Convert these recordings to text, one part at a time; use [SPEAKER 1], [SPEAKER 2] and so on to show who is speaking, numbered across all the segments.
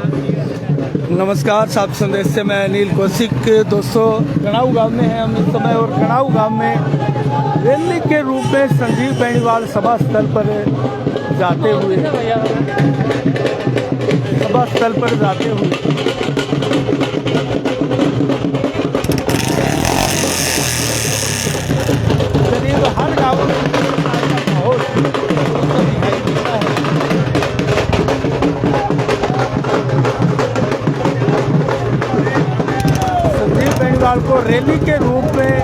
[SPEAKER 1] नमस्कार, सात संदेश से मैं अनिल कौशिक। दोस्तों, कणाऊ गांव में हैं हम इस समय और कणाऊ गांव में रैली के रूप में संजीव बेनीवाल सभा स्थल पर जाते हुए करीब हर गाँव में संजीव बेनीवाल को रैली के रूप में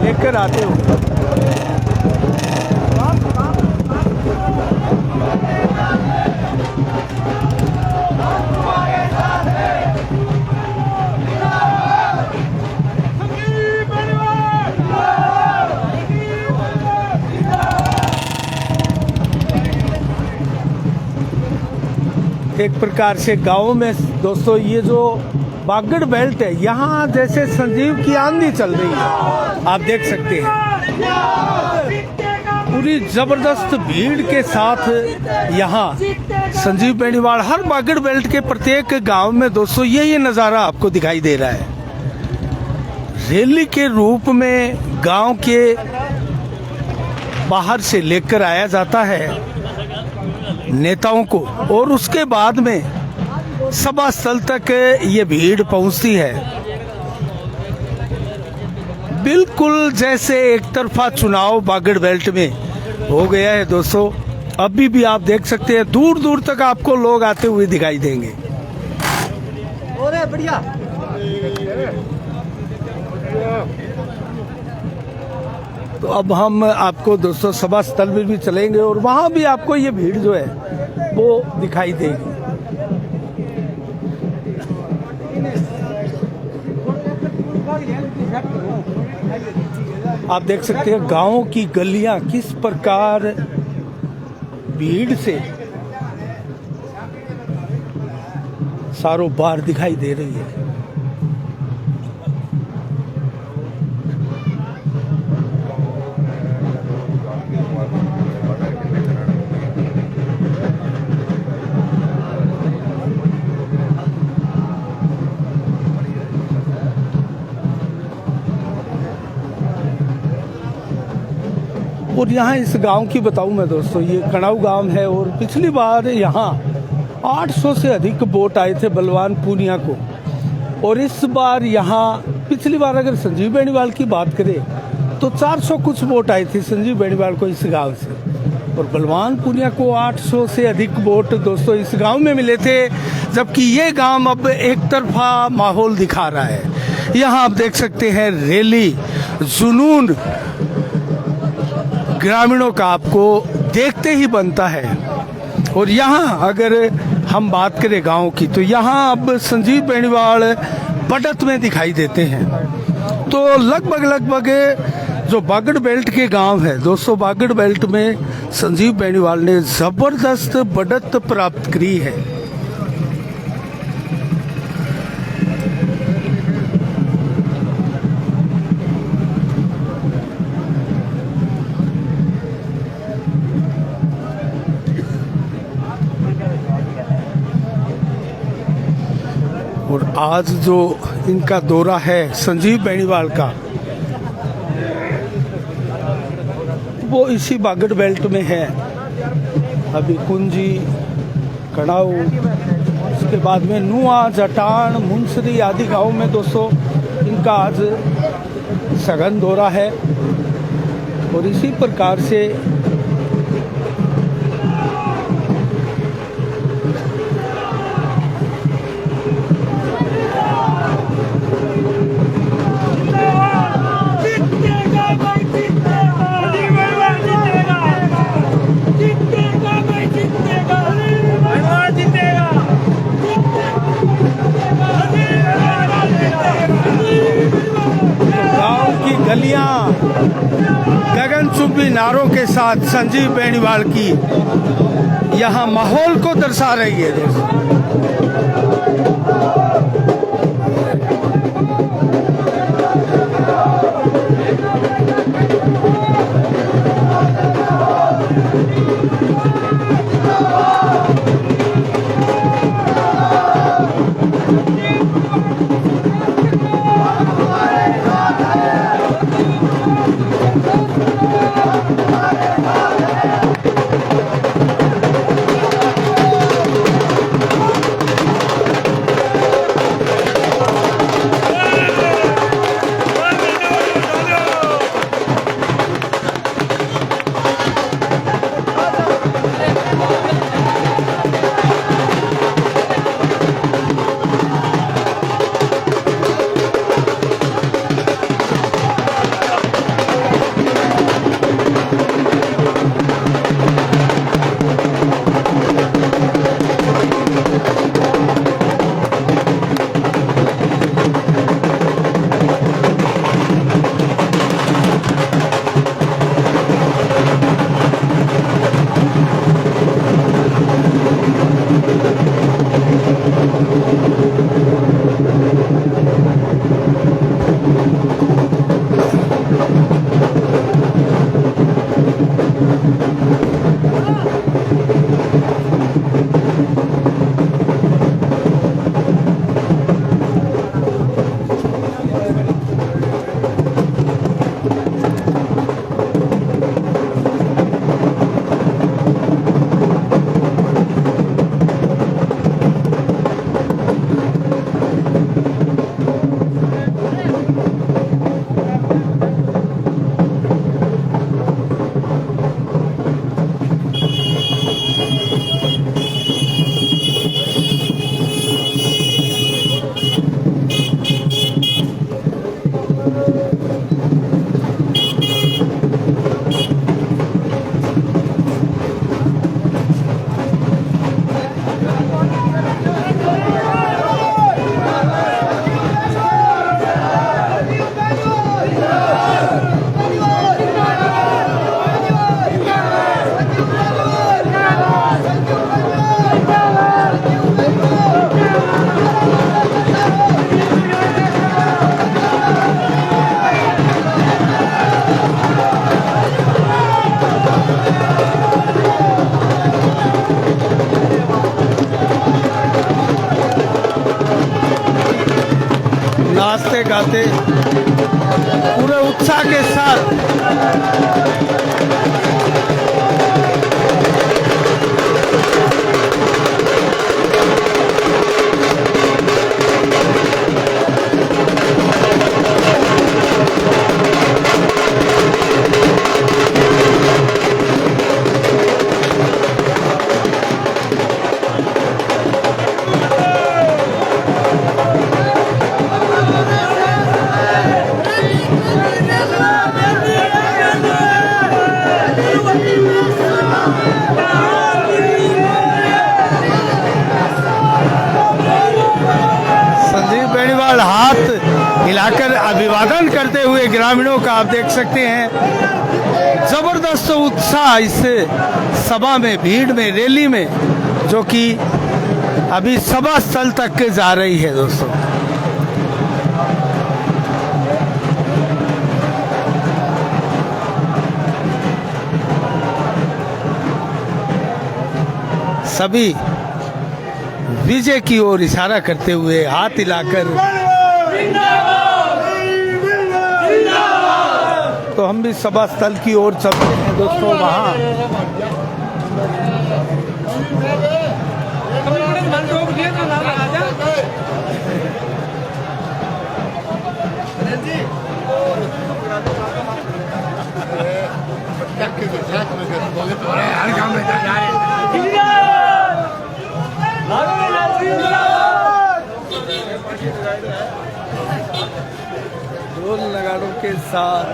[SPEAKER 1] लेकर आते हुए एक प्रकार से गाँव में दोस्तों ये जो बागड़ बेल्ट है, यहाँ जैसे संजीव की आंधी चल रही है, आप देख सकते हैं। पूरी जबरदस्त भीड़ के साथ यहाँ संजीव बेनीवाल हर बागड़ बेल्ट के प्रत्येक गांव में दोस्तों ये नज़ारा आपको दिखाई दे रहा है। रैली के रूप में गांव के बाहर से लेकर आया जाता है नेताओं को और उसके बाद में सभा स्थल तक ये भीड़ पहुंचती है। बिल्कुल जैसे एक तरफा चुनाव बागड़ बेल्ट में हो गया है दोस्तों। अभी भी आप देख सकते हैं दूर दूर तक आपको लोग आते हुए दिखाई देंगे। बढ़िया। तो अब हम आपको दोस्तों सभा स्थल में भी चलेंगे और वहां भी आपको ये भीड़ जो है वो दिखाई देगी। आप देख सकते हैं गांवों की गलियां किस प्रकार भीड़ से सारों बार दिखाई दे रही है। और यहाँ इस गांव की बताऊं मैं दोस्तों, ये कणाऊ गांव है और पिछली बार यहाँ 800 से अधिक वोट आए थे बलवान पूनिया को। और इस बार यहाँ पिछली बार अगर संजीव बेनीवाल की बात करें तो 400 कुछ वोट आए थे संजीव बेनीवाल को इस गांव से, और बलवान पूनिया को 800 से अधिक वोट दोस्तों इस गांव में मिले थे। जबकि ये गांव अब एक तरफा माहौल दिखा रहा है। यहाँ आप देख सकते हैं रैली जुनून ग्रामीणों का आपको देखते ही बनता है। और यहाँ अगर हम बात करें गांव की तो यहाँ अब संजीव बेनीवाल बढ़त में दिखाई देते हैं। तो लगभग जो बागड़ बेल्ट के गांव है दोस्तों, बागड़ बेल्ट में संजीव बेनीवाल ने जबरदस्त बढ़त प्राप्त करी है। और आज जो इनका दौरा है संजीव बेनीवाल का, वो इसी बागड़ बेल्ट में है। अभी कुंजी, कणाऊ, उसके बाद में नुआ, जटान, मुंसरी आदि गाँव में दोस्तों इनका आज सघन दौरा है। और इसी प्रकार से गलियां गगनचुंबी नारों के साथ संजीव बेनीवाल की यहाँ माहौल को दर्शा रही है। नाचते गाते पूरे उत्साह के साथ हाथ हिलाकर अभिवादन करते हुए ग्रामीणों का आप देख सकते हैं जबरदस्त उत्साह इस सभा में, भीड़ में, रैली में, जो कि अभी सभा स्थल तक जा रही है। दोस्तों सभी विजय की ओर इशारा करते हुए हाथ हिलाकर, तो हम भी सभा स्थल की ओर चलते हैं दोस्तों। वहाँ ढोल नगाड़ों के साथ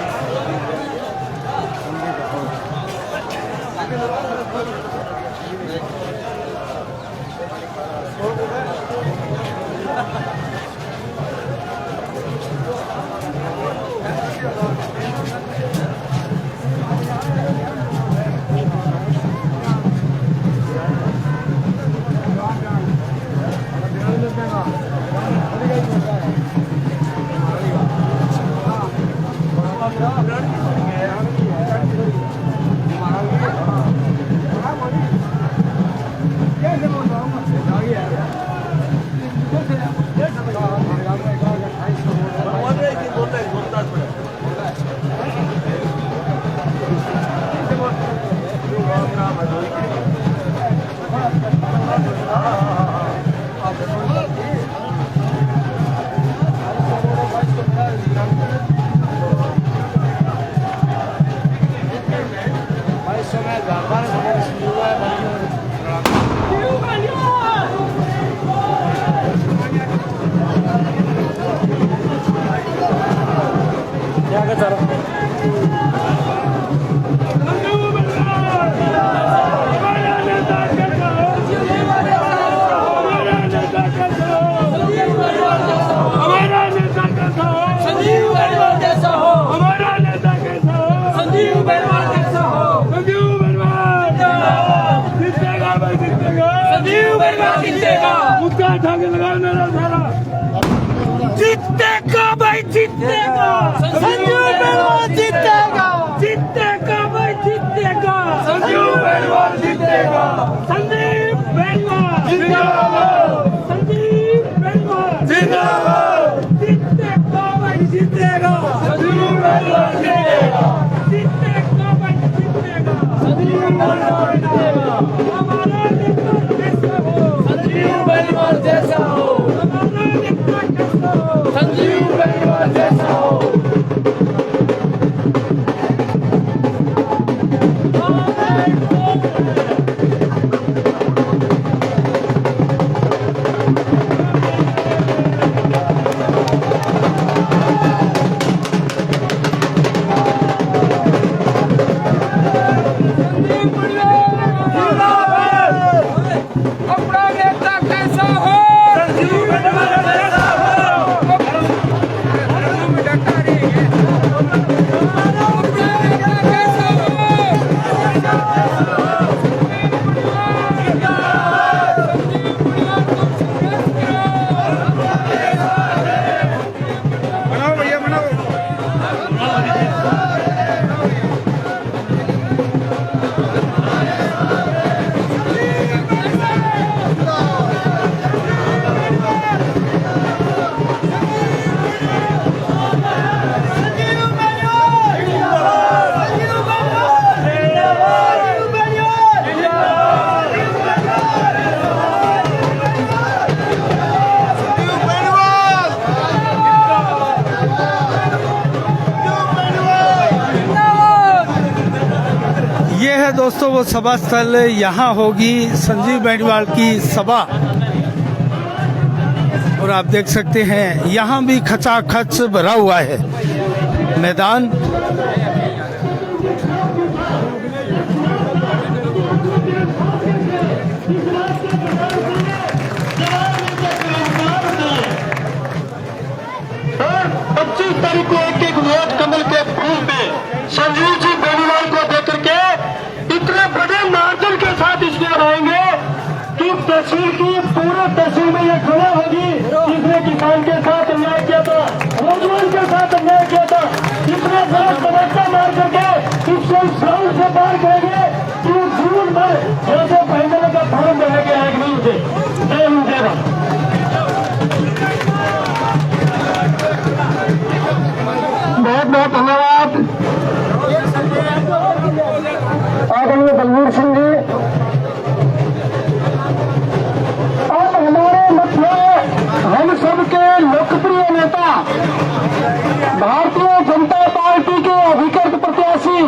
[SPEAKER 2] जीतेगा भाई, जीतेगा संजीव बेलवाल, जीतेगा जीतेगा भाई, जीतेगा संजीव बेलवाल, जीतेगा संदीप बेलवाल, जिंदाबाद संदीप बेलवाल, जिंदाबाद जीतेगा भाई, जीतेगा संजीव बेलवाल, जीतेगा जीतेगा भाई, जीतेगा संजीव बेलवाल, जीतेगा हमारा नेता कैसा हो, संजीव बेलवाल जैसा हो, हमारा नेता कैसा हो, संजीव बेलवाल जैसा हो।
[SPEAKER 1] दोस्तों वो सभा स्थल यहाँ होगी, संजीव बेनीवाल की सभा। और आप देख सकते हैं यहाँ भी खचाखच भरा हुआ है मैदान।
[SPEAKER 3] तारीख को एक वोट कमल के फूल पे संजीव जी बेनीवाल को देकर के इतने बड़े मार्जिन के साथ इसमें रहेंगे कि तहसील की पूरे तहसील में यह खड़ा होगी। जिसने किसान के साथ अन्याय किया था, नौजवान के साथ अन्याय किया था, इतना बड़ा तबक्का मार करके इसको साउंड से पार करेंगे कि जीवन भर जैसे पहनने का फॉर्म रहेगा एक नहीं उसे। जय हिंद जय भारत। बहुत बहुत धन्यवाद आदरणीय बलवीर सिंह जी। अब हमारे मध्य हम सबके लोकप्रिय नेता भारतीय जनता पार्टी के अधिकृत प्रत्याशी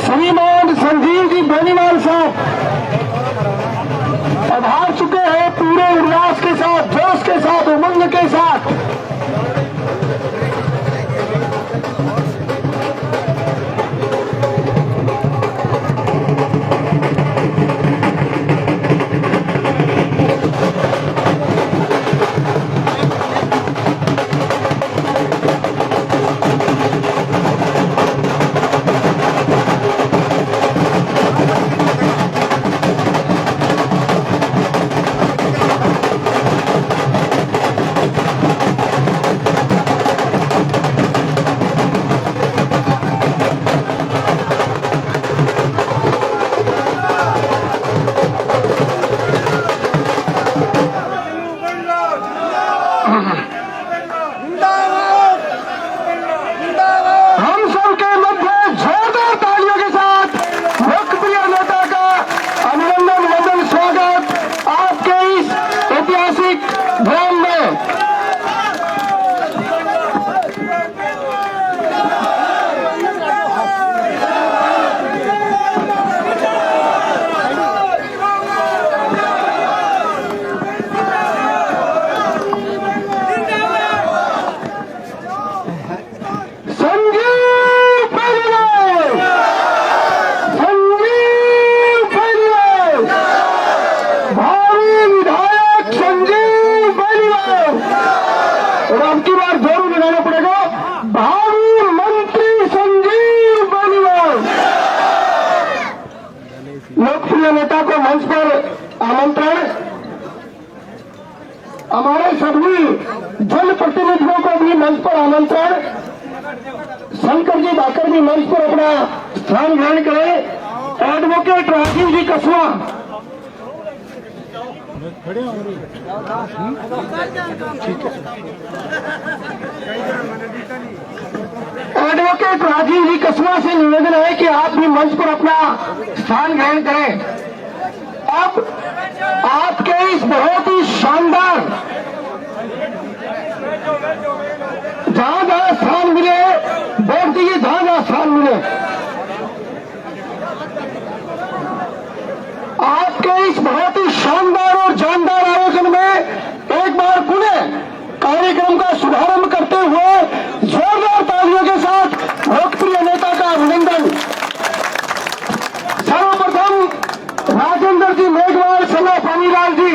[SPEAKER 3] श्रीमान संजीव जी बेनीवाल साहब पधार चुके हैं पूरे उल्लास के साथ, जोश के साथ, उमंग के साथ। लोकप्रिय नेता को मंच पर आमंत्रण। हमारे सभी जनप्रतिनिधियों को भी मंच पर आमंत्रण। शंकर जी भाकर भी मंच पर अपना स्थान ग्रहण करें। एडवोकेट राजीव जी कसवा, एडवोकेट राजीव जी कसवा से निवेदन है कि आप भी मंच पर अपना स्थान ग्रहण करें। अब आपके इस बहुत ही शानदार, जहां जहां स्थान मिले बैठ दीजिए, जहां जहां स्थान मिले। आपके इस बहुत ही शानदार और जानदार आयोजन में एक बार पुनः कार्यक्रम का शुभारंभ करते हुए जोरदार तालियों के साथ लोकप्रिय नेता का अभिनंदन। सर्वप्रथम राजेंद्र जी मेघवाल सनो फनीलाल जी,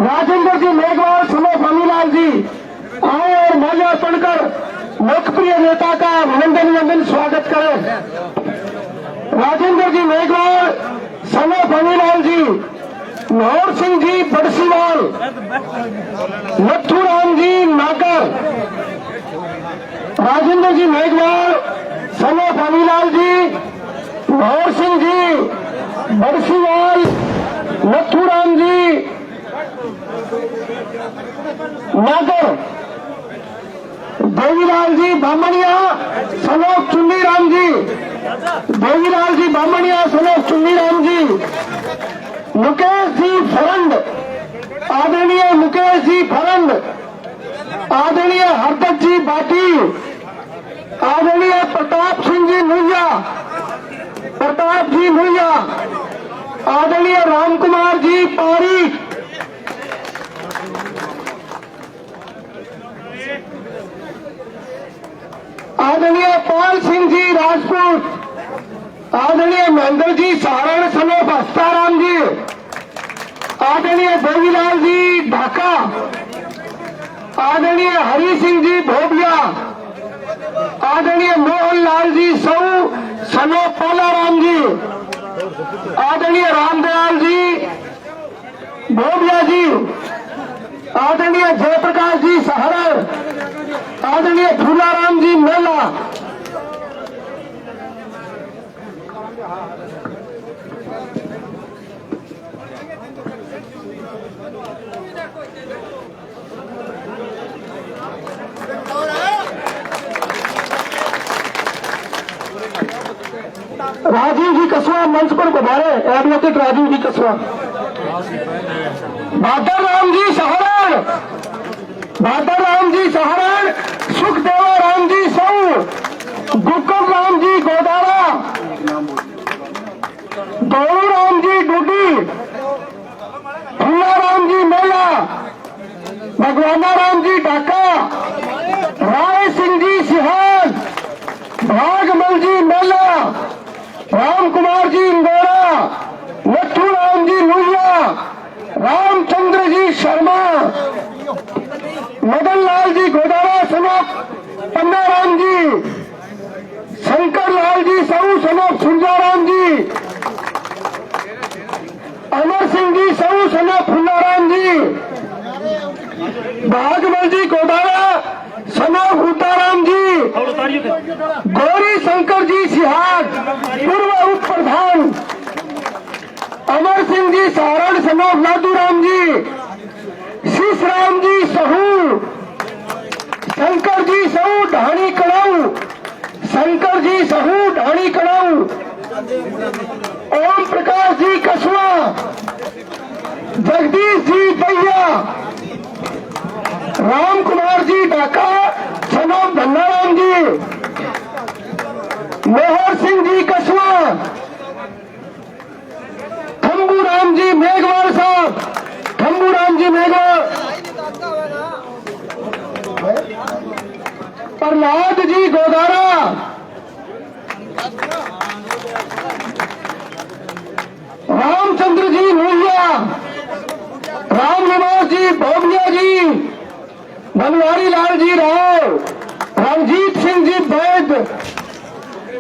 [SPEAKER 3] राजेंद्र जी मेघवाल सनो फनीलाल जी आए और माल्यार्पण कर लोकप्रिय नेता का अभिनंदन वंदन स्वागत करें। राजेंद्र जी मेघवाल सनो फनीलाल जी, नौर सिंह जी बड़सीवाल, नथुराम जी नागर, राजेंद्र जी मेघवाल सनो फनीलाल जी, नौर सिंह जी बड़सीवाल, नथुराम जी नागर, देवीलाल जी बामणिया सनोफ चुन्नीराम जी, देवीलाल जी बामणिया सनोफ चुन्नीराम जी, मुकेश जी फरंड, आदरणीय मुकेश जी फरंड, आदरणीय हरदत्त जी बाटी, आदरणीय प्रताप सिंह जी नुइया प्रताप जी भुइया, आदरणीय राम कुमार जी पारीक, आदरणीय पाल सिंह जी राजपूत, आदरणीय महेंद्र जी सारण सनोफ हस्ताराम जी, आदरणीय देवीलाल जी ढाका, आदरणीय हरि सिंह जी भोबिया, आदरणीय मोहनलाल जी सौ सनोफ पालाराम जी, आदरणीय रामदयाल जी भोबिया जी, आदरणीय जयप्रकाश जी सहरण, आदरणीय फूलाराम जी मेला, राजीव जी कसवा मंच पर पधारे। एडवोकेट राजीव जी कसवा, भादर राम जी सहरण, भादर राम जी सहरण, सुखदेव राम जी सऊ, गुक्कम राम जी गोदारा, गौरू राम जी डूडी, फूला राम जी मेला, भगवाना राम जी ढाका, राय सिंह जी सिहान, भागमल जी मेला, राम कुमार जी इंदौरा, नथु राम जी लुहिया, रामचंद्र जी शर्मा, मदन लाल जी गोदारा सनोफ पन्ना राम जी, शंकर लाल जी सऊ सनोफ सुरजाराम जी, अमर सिंह जी सऊ सनोफ फुल्लाराम जी, भागमल जी गोदारा सनोफ उताराम जी, गौरी शंकर जी सिहाग पूर्व उप प्रधान, अमर सिंह जी सारण सनोफ लादूराम जी, शीश राम जी सहू, शंकर जी सहू ढाणी कड़ाऊ, शंकर जी सहू ढाणी कड़ाऊ, ओम प्रकाश जी कसवा, जगदीश जी दैया, राम कुमार जी ढाका सनोफ धन्नाराम जी, मोहर सिंह जी कसवा, खम्बू राम जी मेघवाल साहब, खम्बू राम जी मेघवाल, प्रहलाद जी गोदारा, रामचंद्र जी नूहिया, राम निवास जी भोबिया जी, बनवारी लाल जी राव, रणजीत सिंह जी बैद,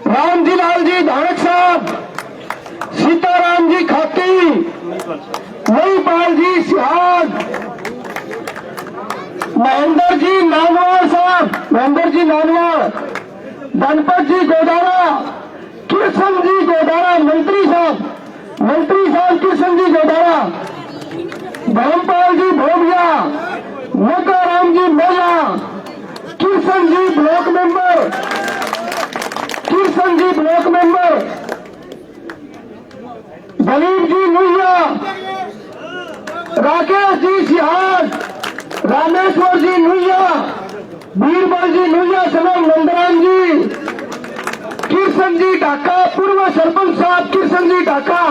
[SPEAKER 3] रामजी लाल जी धारक साहब, सीताराम जी खाती, महीपाल जी सिहाग, महेंद्र जी नानवार साहब, महेंद्र जी नानवार, गणपत जी गोदारा, कृष्ण जी गोदारा मंत्री साहब कृष्ण जी गोदारा, धर्मपाल जी भोबिया, मोका राम जी मेला, Krishna ji block member, Krishna ji block member, Dalip जी नूहिया, राकेश जी सिहाग, रामेश्वर जी नूहिया, बीरबल जी नूहिया सनम नंदराम जी, कृष्ण जी ढाका पूर्व सरपंच साहब कृष्ण जी ढाका,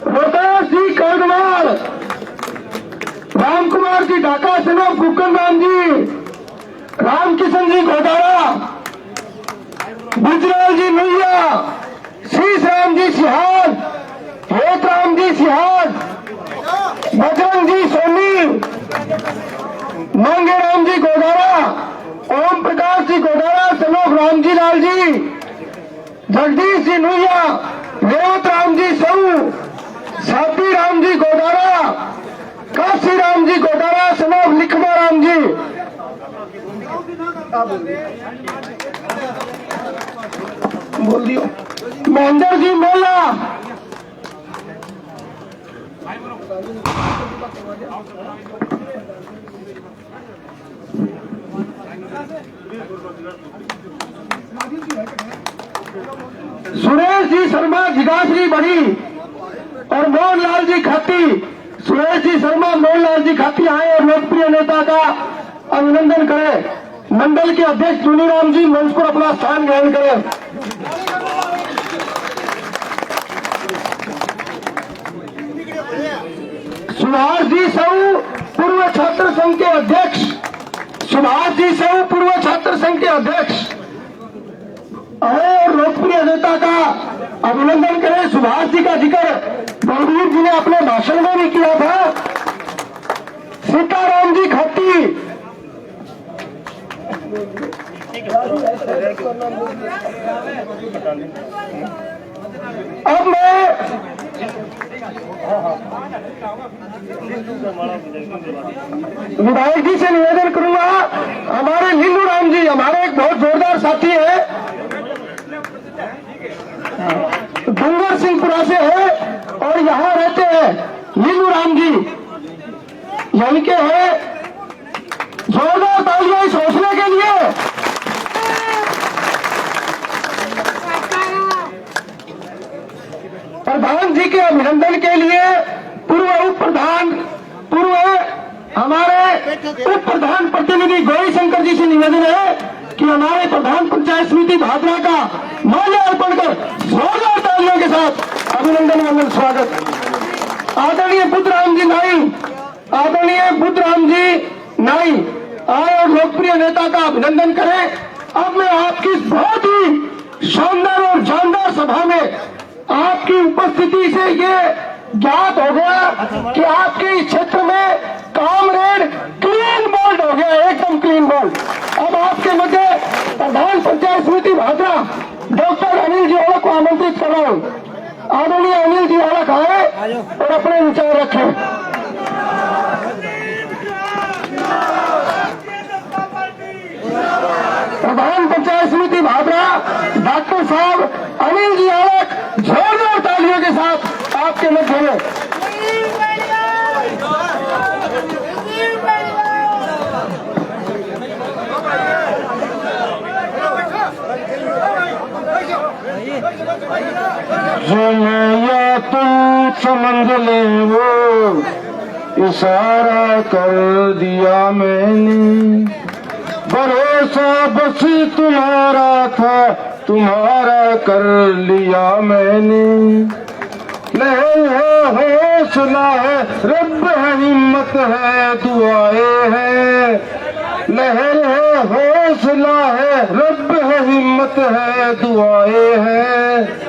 [SPEAKER 3] रोहतास जी कर्णवाल, राम कुमार जी ढाका सनम कुकन राम जी, राम किशन जी गोदारा, गुजराल जी नूहिया, शीश राम जी सिहाग, हेत राम जी सिहाग, बजरंग जी सोनी, मांगे राम जी गोदारा, ओम प्रकाश जी गोदारा सनोफ राम जी लाल जी, जगदीश जी नूहिया, रेवत राम जी सऊ, सापी राम जी गोदारा, काशी राम जी गोदारा सनोफ लिखमा राम जी, बोल दियो, महेंद्र जी मेला, सुरेश जी शर्मा जिगाश्री बड़ी और मोहनलाल जी खाती, सुरेश जी शर्मा मोहनलाल जी खाती आए और लोकप्रिय नेता का अभिनंदन करें। मंडल के अध्यक्ष चुनीराम जी मंच पर अपना स्थान ग्रहण करें। सुभाष जी साहू पूर्व छात्र संघ के अध्यक्ष, सुभाष जी साहू पूर्व छात्र संघ के अध्यक्ष और लोकप्रिय नेता का अभिनंदन करें। सुभाष जी का जिक्र बलबीर जी ने अपने भाषण में भी किया था। सीताराम जी खट्टी, अब मैं विधायक जी से निवेदन करूंगा, हमारे लीलू राम जी हमारे एक बहुत जोरदार साथी है, डूंगर सिंहपुरा से है और यहाँ रहते हैं लीलू राम जी, यहीं के हैं। जोरदार तालियां इस हौसले के लिए। प्रधान जी के अभिनंदन के लिए पूर्व उप प्रधान, पूर्व हमारे उप प्रधान प्रतिनिधि गौरी शंकर जी से निवेदन है कि हमारे प्रधान पंचायत समिति भादरा का माल्यार्पण कर जोरदार तालियों के साथ अभिनंदन मंगल स्वागत। आदरणीय बुद्धराम जी नाई, आदरणीय बुद्धराम जी नाई आए और लोकप्रिय नेता का अभिनंदन करें। अब मैं आपकी बहुत ही शानदार और जानदार सभा में आपकी उपस्थिति से ये ज्ञात हो गया कि आपके इस क्षेत्र में कामरेड क्लीन बोल्ड हो गया, एकदम क्लीन बोल्ड। अब आपके मध्य प्रधान पंचायत समिति भादरा डॉक्टर अनिल जी ओलख को आमंत्रित कर रहा हूं। आदरणीय अनिल जी ओलख आए और अपने विचार रखें। प्रधान पंचायत समिति भादरा डॉक्टर साहब अनिल जी ओलख जोरदार तालियों के साथ आपके मध्य में। या तुम समझ ले वो इशारा कर दिया मैंने, भरोसा बस तुम्हारा था, तुम्हारा कर लिया मैंने। लहर है, हौसला है, रब है, हिम्मत है, दुआएं है। लहर है, हौसला है, रब है, हिम्मत है, दुआएं है।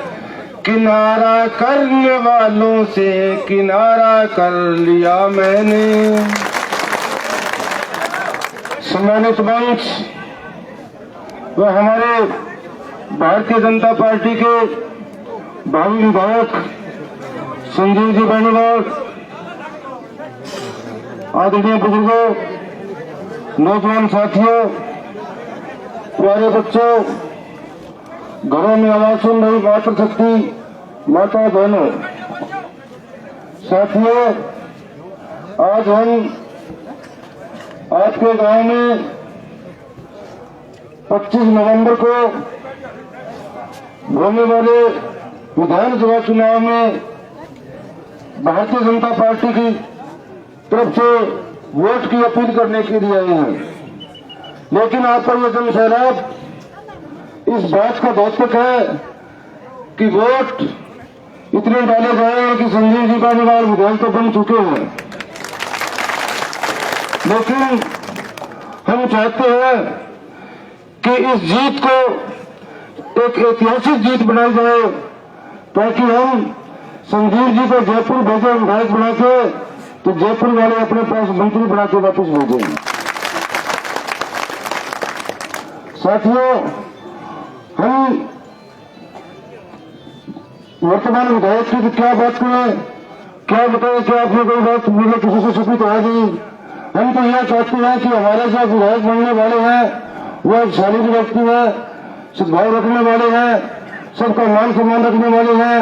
[SPEAKER 3] किनारा करने वालों से किनारा कर लिया मैंने। सम्मानित मंच व हमारे भारतीय जनता पार्टी के भावी विधायक संजीव जी बेनीवाल, आदरणीय बुजुर्गों, नौजवान साथियों, प्यारे बच्चों, घरों में आवाज सुन रही मातृशक्ति माता बहनों, साथियों, आज हम आपके गांव में 25 नवंबर को होने वाले विधानसभा चुनाव में भारतीय जनता पार्टी की तरफ से वोट की अपील करने के लिए आए हैं। लेकिन आप पर यह जन सैलाब इस बात का द्योतक है कि वोट इतने डाले गए कि संजीव जी बेनीवाल विधायक तो बन चुके हैं, लेकिन हम चाहते हैं कि इस जीत को एक ऐतिहासिक जीत बनाई जाए ताकि हम संजीव जी को जयपुर भेजे विधायक बना के, तो जयपुर वाले अपने पास मंत्री बना के वापस भेजें। साथियों, हम वर्तमान विधायक की क्या बात करें, क्या बताएं कि आपने कोई बात मुझे किसी से छुपी तो आ गई। हम तो यह चाहते हैं कि हमारे जो विधायक बनने वाले हैं वो एक शालीन व्यक्ति है, सद्भाव रखने वाले हैं, सबका मान सम्मान रखने वाले हैं,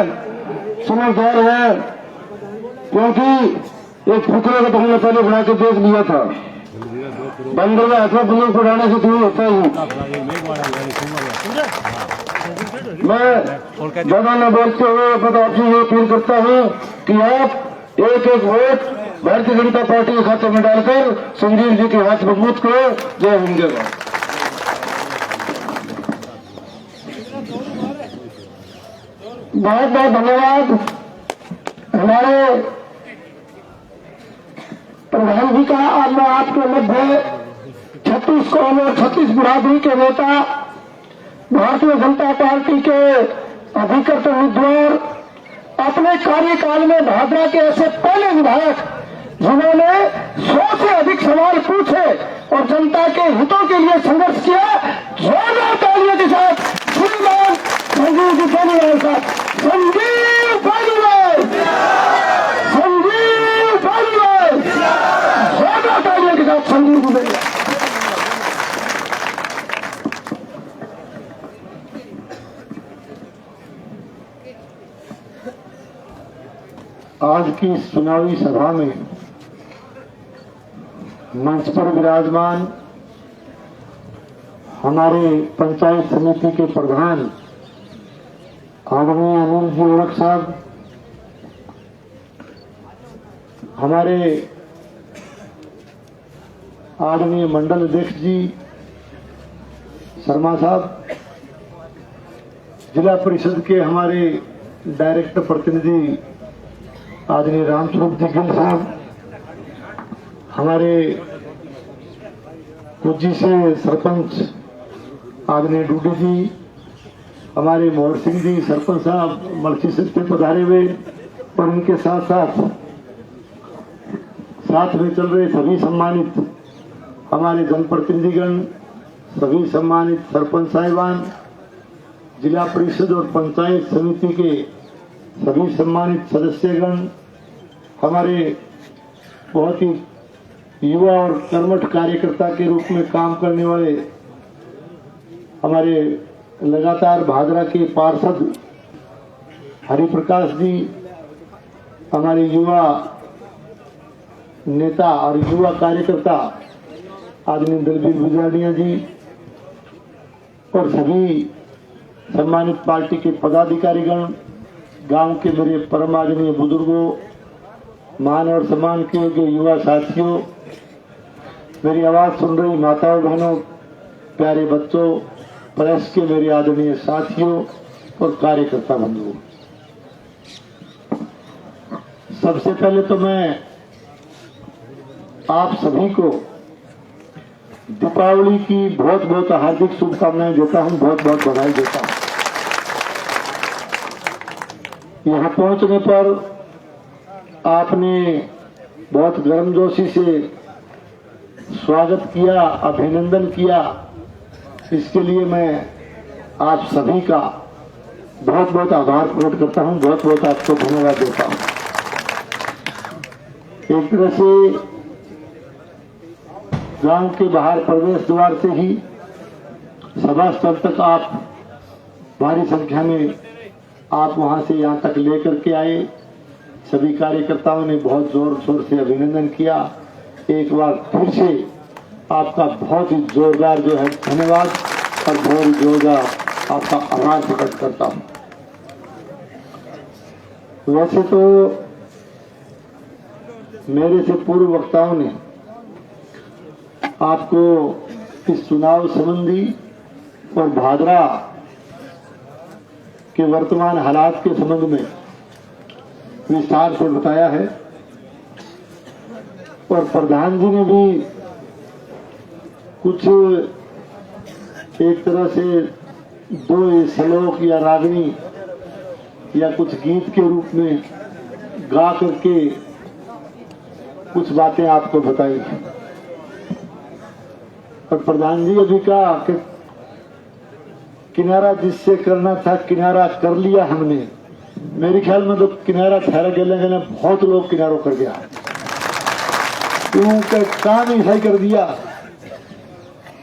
[SPEAKER 3] समझदार है। क्योंकि एक फुकरे को हमने पहले बना के देख लिया था, बंदर में हाथ में बंदूक उड़ाने से दूर होता ही। मैं ज्यादा न बोलते हुए मैं आपसे ये अपील करता हूँ कि आप एक एक वोट भारतीय जनता पार्टी के खाते में डालकर संजीव जी के हाथ मजबूत करो। जय हिंद, जय भारत। बहुत बहुत धन्यवाद। हमारे प्रधान जी का और मैं आपके मध्य छत्तीस कौम और 36 बिरादरी के नेता, भारतीय जनता पार्टी के अधिकृत उम्मीदवार, अपने कार्यकाल में भादरा के ऐसे पहले विधायक जिन्होंने 100 से अधिक सवाल पूछे और जनता के हितों के लिए संघर्ष किया। जोरदार तालियों के साथ श्रीमान संजीव जी बेनीवाल साहब, संजीव बेनीवाल, संजीव बेनीवाल, जोरदार तालियों के साथ संजीव जी बेनीवाल। आज की इस चुनावी सभा में मंच पर विराजमान हमारे पंचायत समिति के प्रधान आदरणीय अनिल जी ओरक साहब, हमारे आदरणीय मंडल अध्यक्ष जी शर्मा साहब, जिला परिषद के हमारे डायरेक्टर प्रतिनिधि आदरणीय रामस्वरूप जी गिल साहब, हमारे कुजी से सरपंच आदरणीय डूडी जी, हमारे मोहर सिंह जी सरपंच साहब मलसी से पधारे हुए, और उनके साथ साथ में चल रहे सभी सम्मानित हमारे जनप्रतिनिधिगण, सभी सम्मानित सरपंच साहिबान, जिला परिषद और पंचायत समिति के सभी सम्मानित सदस्यगण, हमारे बहुत ही युवा और कर्मठ कार्यकर्ता के रूप में काम करने वाले हमारे लगातार भादरा के पार्षद हरिप्रकाश जी, हमारे युवा नेता और युवा कार्यकर्ता आदरणीय दलबीर गुजरानिया जी, और सभी सम्मानित पार्टी के पदाधिकारीगण, गांव के मेरे परम आदरणीय बुजुर्गों, मान और सम्मान के योग्य युवा साथियों, मेरी आवाज सुन रही माताओं बहनों, प्यारे बच्चों, प्रेस के मेरे आदरणीय साथियों और कार्यकर्ता बंधुओं, सबसे पहले तो मैं आप सभी को दीपावली की बहुत बहुत हार्दिक शुभकामनाएं देता हूं, बहुत बहुत बधाई देता हूं। यहां पहुंचने पर आपने बहुत गर्मजोशी से स्वागत किया, अभिनंदन किया, इसके लिए मैं आप सभी का बहुत बहुत आभार प्रकट करता हूं, बहुत बहुत आपको धन्यवाद देता हूं। एक तरह से गांव के बाहर प्रवेश द्वार से ही सभा स्थल तक आप भारी संख्या में आप वहां से यहां तक लेकर के आए। सभी कार्यकर्ताओं ने बहुत जोर शोर से अभिनंदन किया। एक बार फिर से आपका बहुत ही जोरदार जो है धन्यवाद और बहुत ही जोरदार आपका आभार प्रकट करता हूं। वैसे तो मेरे से पूर्व वक्ताओं ने आपको इस चुनाव संबंधी और भादरा के वर्तमान हालात के संबंध में विस्तार से बताया है, और प्रधान जी ने भी कुछ एक तरह से दो श्लोक या रागनी या कुछ गीत के रूप में गा करके कुछ बातें आपको बताई। और प्रधान जी अभी कहा कि किनारा जिससे करना था किनारा कर लिया हमने। मेरे ख्याल में तो किनारा ठहरा गया, बहुत लोग किनारों कर गया, क्योंकि काम ही सही कर दिया।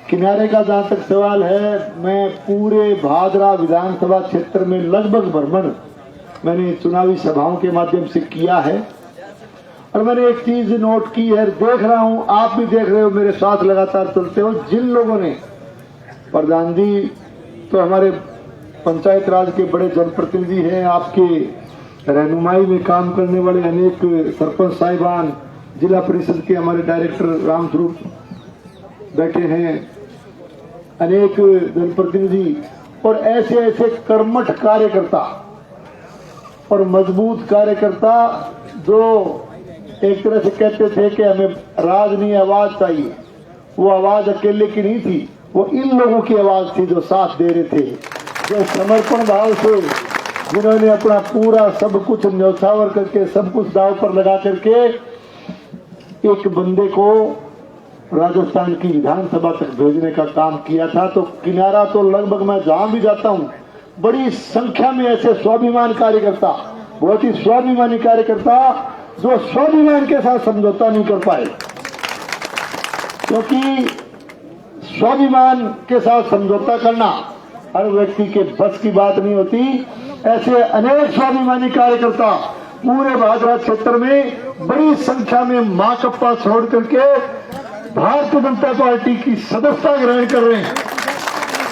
[SPEAKER 3] किनारे का जहां तक सवाल है, मैं पूरे भादरा विधानसभा क्षेत्र में लगभग भ्रमण मैंने चुनावी सभाओं के माध्यम से किया है, और मैंने एक चीज नोट की है, देख रहा हूं, आप भी देख रहे हो, मेरे साथ लगातार चलते हो, जिन लोगों ने, प्रधान जी तो हमारे पंचायत राज के बड़े जनप्रतिनिधि हैं, आपके रहनुमाई में काम करने वाले अनेक सरपंच साहिबान, जिला परिषद के हमारे डायरेक्टर रामस्वरूप बैठे हैं, अनेक जनप्रतिनिधि और ऐसे ऐसे कर्मठ कार्यकर्ता और मजबूत कार्यकर्ता जो
[SPEAKER 4] एक तरह से कहते थे कि हमें राज नहीं आवाज चाहिए। वो आवाज अकेले की नहीं थी, वो इन लोगों की आवाज थी जो साथ दे रहे थे, जो समर्पण भाव से, जिन्होंने अपना पूरा सब कुछ न्यौछावर करके, सब कुछ दाव पर लगा करके एक बंदे को राजस्थान की विधानसभा तक भेजने का काम किया था। तो किनारा तो लगभग मैं जहां भी जाता हूं बड़ी संख्या में ऐसे स्वाभिमान कार्यकर्ता, बहुत ही स्वाभिमानी कार्यकर्ता जो स्वाभिमान के साथ समझौता नहीं कर पाए, क्योंकि स्वाभिमान के साथ समझौता करना हर व्यक्ति के बस की बात नहीं होती। ऐसे अनेक स्वाभिमानी कार्यकर्ता पूरे भादरा क्षेत्र में बड़ी संख्या में माकपा छोड़ करके भारतीय जनता पार्टी की सदस्यता ग्रहण कर रहे हैं।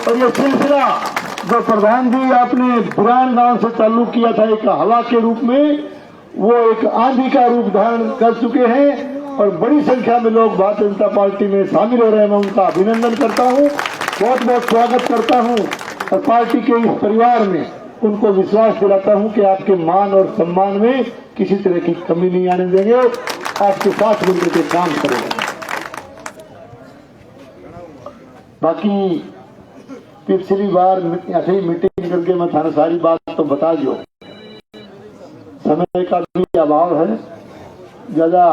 [SPEAKER 4] और ये सिलसिला जो प्रधान जी आपने बुरान गांव से चालू किया था एक हवा के रूप में, वो एक आंधी का रूप धारण कर चुके हैं और बड़ी संख्या में लोग भारतीय जनता पार्टी में शामिल हो रहे हैं। मैं उनका अभिनंदन करता हूं, बहुत बहुत स्वागत करता हूं और पार्टी के इस परिवार में उनको विश्वास दिलाता हूं कि आपके मान और सम्मान में किसी तरह की कमी नहीं आने देंगे, आपके साथ मिलकर के काम करेंगे। बाकी पिछली बार ऐसे ही मीटिंग करके मैं थाने सारी बात तो बता दियो, समय का भी अभाव है, ज्यादा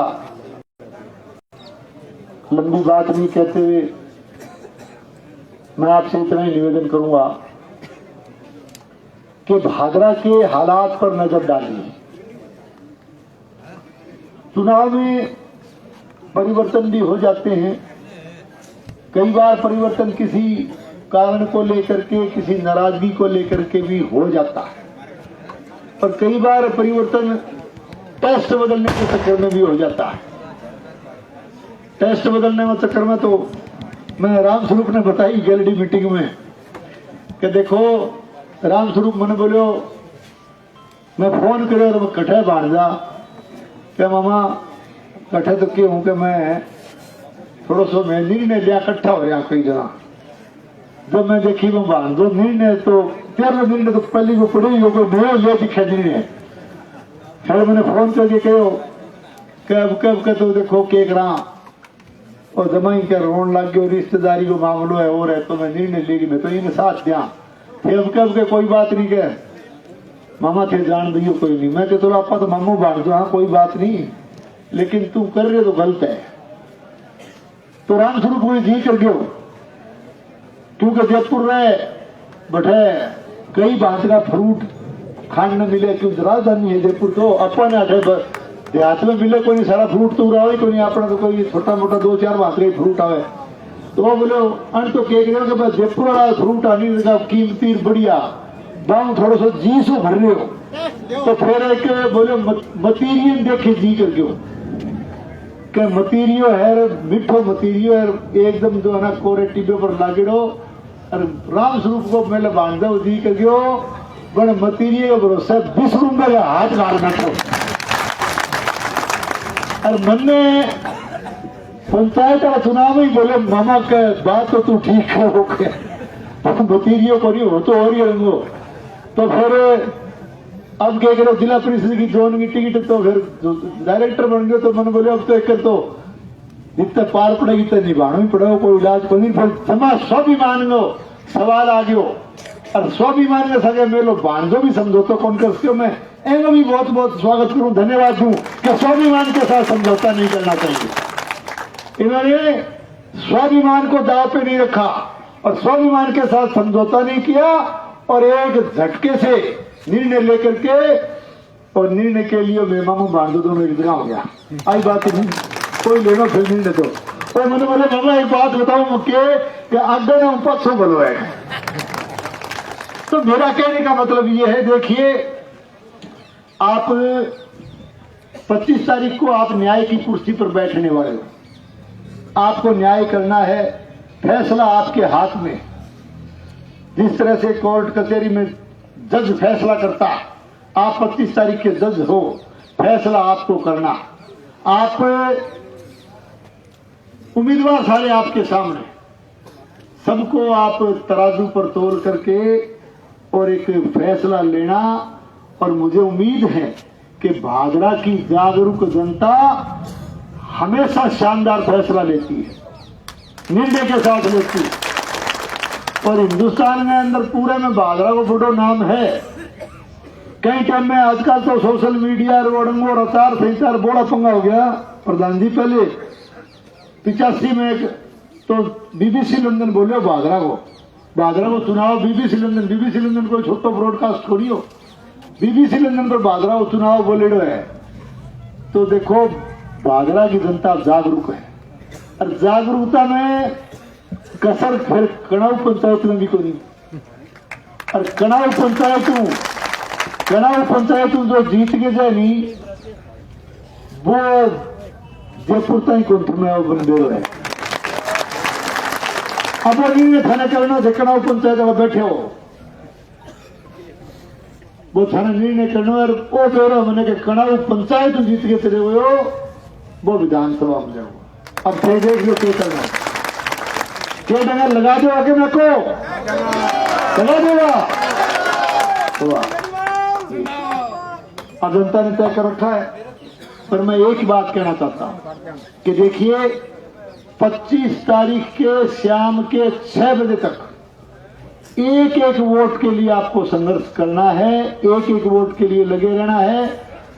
[SPEAKER 4] लंबी बात नहीं कहते हुए मैं आपसे इतना ही निवेदन करूंगा कि भादरा के हालात पर नजर डालिए। चुनाव में परिवर्तन भी हो जाते हैं, कई बार परिवर्तन किसी कारण को लेकर के, किसी नाराजगी को लेकर के भी हो जाता है, और कई बार परिवर्तन टेस्ट बदलने के चक्कर में भी हो जाता है। टेस्ट बदलने में चक्कर में तो मैं रामस्वरूप ने बताई गैलरी मीटिंग में कि देखो रामस्वरूप मैंने बोलो मैं फोन करे तो कठे बांध जा क्या मामा कठे तो क्यों कि मैं थोड़ा सो मैं निर्णय लिया इकट्ठा हो रहा कई जना, जब मैं देखी मैं बांध दो निर्णय तो तेरह निर्णय तो पहले को पड़े ही नया लिया दिखा निर्णय। फिर मैंने फोन करके कहो कब के तो देखो केक रहा और जमाई के रोन लग गए, रिश्तेदारी को मामलो है और है तो मैं निर्णय लेगी, मैं तो इन्हें साथ दिया कब के कोई बात नहीं कह मामा थे जान दियो कोई नहीं। मैं चलो आपा तो मामू बांध दो, हाँ कोई बात नहीं, लेकिन तू कर रहे तो गलत है। तो रामस्वरूप कोई जी कर गयो, क्योंकि जयपुर में बैठे कई बात का फ्रूट खाने मिले, क्योंकि राजधानी है जयपुर तो अपन आठे देहात में मिले कोई नहीं, सारा फ्रूट तो रहा कोई नहीं, अपना तो कोई छोटा मोटा दो चार बात का फ्रूट आवे तो वो बोलो अन तो कह रहे हो कि जयपुर वाला फ्रूट आनी कीमती बढ़िया दाम थोड़ा सा जी सो भर रहे हो। तो फिर एक बोले मटीरियल देखे जी करके कि मटीरियो है मिठो मटीरियो है एकदम जो है ना कोरे टिब्बे पर लागेड़ो और रामस्वरूप को मेले बांध दो जी करके बड़े मटीरियल का भरोसा 20 रुपये का हाथ गाड़ बैठो। और मन ने पंचायत का चुनाव में बोले मामा के बात तो तू ठीक है हो गया मटीरियो करियो हो तो और ही रंगो। तो फिर अब क्या करो जिला परिषद की जोन की टिकट तो फिर डायरेक्टर बन गए, तो मैंने बोले अब तो एक तो जितने पार पड़ेगी तो निभाना ही पड़ेगा, कोई इलाज को नहीं। फिर समाज स्वाभिमान लो सवाल आ गयो और स्वाभिमान के सगे मेलो बांधो भी समझौता कौन कर सको। मैं एंगा भी बहुत बहुत स्वागत करूं, धन्यवाद दूं कि स्वाभिमान के साथ समझौता नहीं करना चाहिए। इन्होंने स्वाभिमान को दाव पे नहीं रखा और स्वाभिमान के साथ समझौता नहीं किया और एक झटके से निर्णय लेकर के और निर्णय के लिए मैं मामू बांध दो दोनों एक जगह हो गया। आई बात नहीं कोई लेना फिर निर्णय दो। और मैंने बोले मामा एक बात बताऊं मुख्य कि आगे ना पक्ष बोलो है। तो मेरा कहने का मतलब ये है, देखिए आप 25 तारीख को आप न्याय की कुर्सी पर बैठने वाले हो, आपको न्याय करना है, फैसला आपके हाथ में। जिस तरह से कोर्ट कचहरी में जज फैसला करता, आप 25 तारीख के जज हो, फैसला आपको करना। आप उम्मीदवार सारे आपके सामने, सबको आप तराजू पर तोल करके और एक फैसला लेना। और मुझे उम्मीद है कि भादरा की जागरूक जनता हमेशा शानदार फैसला लेती है, निर्णय के साथ लेती है। और हिंदुस्तान में अंदर पूरे में भादरा को बड़ो नाम है। कई टाइम में आजकल तो सोशल मीडिया रोडंगो रतार सहितार बड़ा पंगा हो गया। प्रधान जी पहले 85 में एक तो बीबीसी लंदन बोले भादरा को चुनाव बीबीसी लंदन कोई छोटो ब्रॉडकास्ट थोड़ी हो, बीबीसी लंदन पर भादरा को चुनाव बोले है। तो देखो भादरा की जनता जागरूक है और जागरूकता में कसर फिर कणाव पंचायत में भी कोई। और कणाव पंचायत जो जीत के जाए नहीं वो जयपुर तक कोंठ में वो बन गए है। अब ये थाने करना थे कणाव पंचायत में बैठे हो वो थाने निर्णय करना और वो कह रहा मैंने कि कणाव पंचायत जीत के चले हुए हो वो विधानसभा में जाओ। अब फिर देख लो क्या करना, क्या डंगर लगा दो आगे मेरे को लगा देगा। अब जनता ने तय कर रखा है। पर मैं एक बात कहना चाहता हूं कि देखिए 25 तारीख के शाम के 6 बजे तक एक एक वोट के लिए आपको संघर्ष करना है, एक एक वोट के लिए लगे रहना है।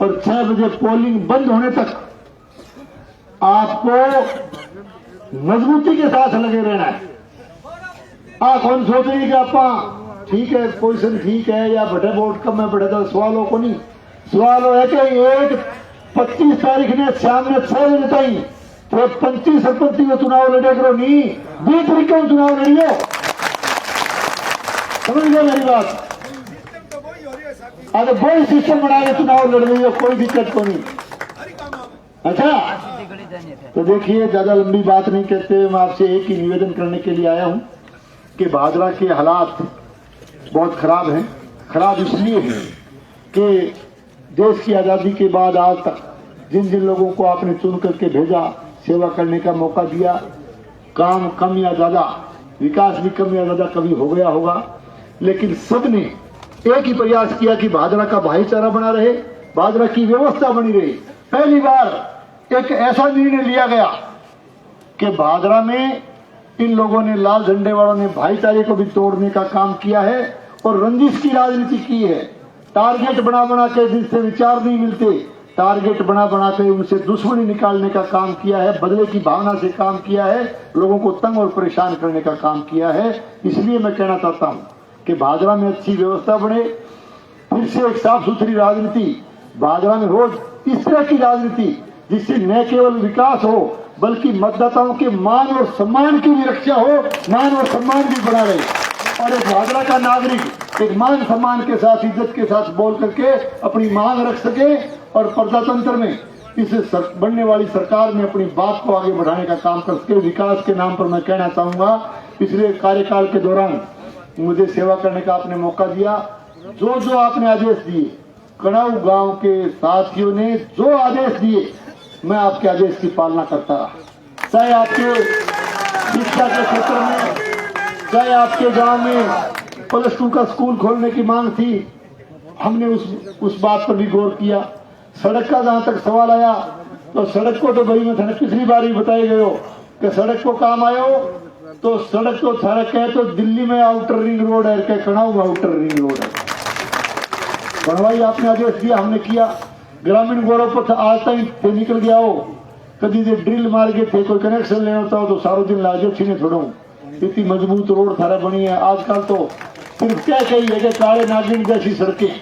[SPEAKER 4] और 6 बजे पोलिंग बंद होने तक आपको मजबूती के साथ लगे रहना है। आप कौन सोच रही कि आप ठीक है पोजिशन ठीक है या बड़े वोट कम है बड़े तो सवालों को नहीं, सवाल है कि एक 25 तारीख ने शाम में 6 बजे तक तो 25 सरपंच को चुनाव लड़े करो नहीं 20 तारीख को चुनाव लड़ियो। समझ गए मेरी बात? अरे वही सिस्टम बना के चुनाव लड़ रही हो, कोई दिक्कत को नहीं। अच्छा तो देखिए ज्यादा लंबी बात नहीं कहते, मैं आपसे एक ही निवेदन करने के लिए आया हूं कि भादरा के हालात बहुत खराब हैं। खराब इसलिए है कि देश की आजादी के बाद आज तक जिन जिन लोगों को आपने चुन करके भेजा, सेवा करने का मौका दिया, काम कम या ज्यादा, विकास भी कम या ज्यादा कभी हो गया होगा, लेकिन सबने एक ही प्रयास किया कि भादरा का भाईचारा बना रहे, भादरा की व्यवस्था बनी रहे। पहली बार एक ऐसा निर्णय लिया गया कि भादरा में इन लोगों ने, लाल झंडे वालों ने भाईचारे को भी तोड़ने का काम किया है और रंजिश की राजनीति की है। टारगेट बना के जिससे विचार नहीं मिलते, टारगेट बना के उनसे दुश्मनी निकालने का काम किया है, बदले की भावना से काम किया है, लोगों को तंग और परेशान करने का काम किया है। इसलिए मैं कहना चाहता हूं कि भादरा में अच्छी व्यवस्था बने, फिर से एक साफ सुथरी राजनीति भादरा में रोज इस तरह की राजनीति जिससे न केवल विकास हो बल्कि मतदाताओं के मान और सम्मान की भी रक्षा हो, मान और सम्मान भी बना रहे और एक भादरा का नागरिक एक मान सम्मान के साथ, इज्जत के साथ बोल करके अपनी मांग रख सके और प्रजातंत्र में इस बनने वाली सरकार में अपनी बात को आगे बढ़ाने का काम कर सके। विकास के नाम पर मैं कहना चाहूंगा, पिछले कार्यकाल के दौरान मुझे सेवा करने का आपने मौका दिया। जो जो आपने आदेश दिए, कणाव गांव के साथियों ने जो आदेश दिए, मैं आपके आदेश की पालना करता रहा। चाहे आपके शिक्षा के क्षेत्र में, चाहे आपके गांव में +2 का स्कूल खोलने की मांग थी, हमने उस बात पर भी गौर किया। सड़क का जहां तक सवाल आया तो सड़क को तो भाई मैं थाने पिछली बार ही बताए गए हो कि सड़क को काम आयो तो सड़क तो सड़क है तो दिल्ली में आउटर रिंग रोड है, क्या कणाव में आउटर रिंग रोड है, बनवाई आपने आदेश दिया, हमने किया। ग्रामीण गौरव पथ आज तक निकल गया हो, कभी जो ड्रिल मार के थे कोई कनेक्शन लेना होता हो तो सारो दिन लाजो छीने छोड़ो, इतनी मजबूत रोड थारा बनी है। आजकल तो सिर्फ क्या कही है कि काले नागिन जैसी सड़कें,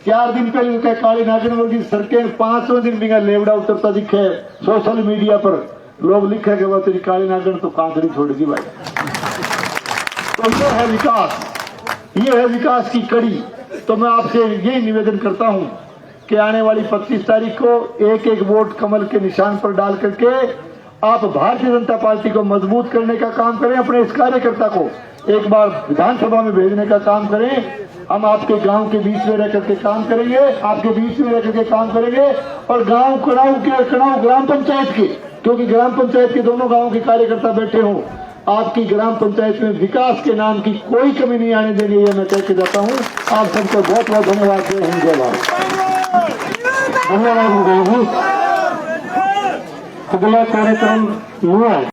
[SPEAKER 4] 4 दिन पहले क्या काली नागिन वर्गी सड़कें, 5वें दिन भी लेवड़ा उतरता दिखे सोशल मीडिया पर, लोग लिखे कि वो तेरी काली नागिन तो कांकड़ी छोड़ेगी भाई। तो ये है विकास, ये है विकास की कड़ी। तो मैं आपसे यही निवेदन करता हूं कि आने वाली 25 तारीख को एक एक वोट कमल के निशान पर डाल करके आप भारतीय जनता पार्टी को मजबूत करने का काम करें, अपने इस कार्यकर्ता को एक बार विधानसभा में भेजने का काम करें। हम आपके गांव के बीच में रह करके काम करेंगे, आपके बीच में रह करके काम करेंगे और गांव कणाव ग्राम पंचायत के, क्योंकि ग्राम पंचायत के दोनों गांवों के कार्यकर्ता बैठे हों, आपकी ग्राम पंचायत में विकास के नाम की कोई कमी नहीं आने देंगे, ये मैं कह के जाता हूं। आप सबको बहुत बहुत धन्यवाद। जय हिंद, जय भारत।
[SPEAKER 3] धन्यवाद। अगला कार्यक्रम हुआ है।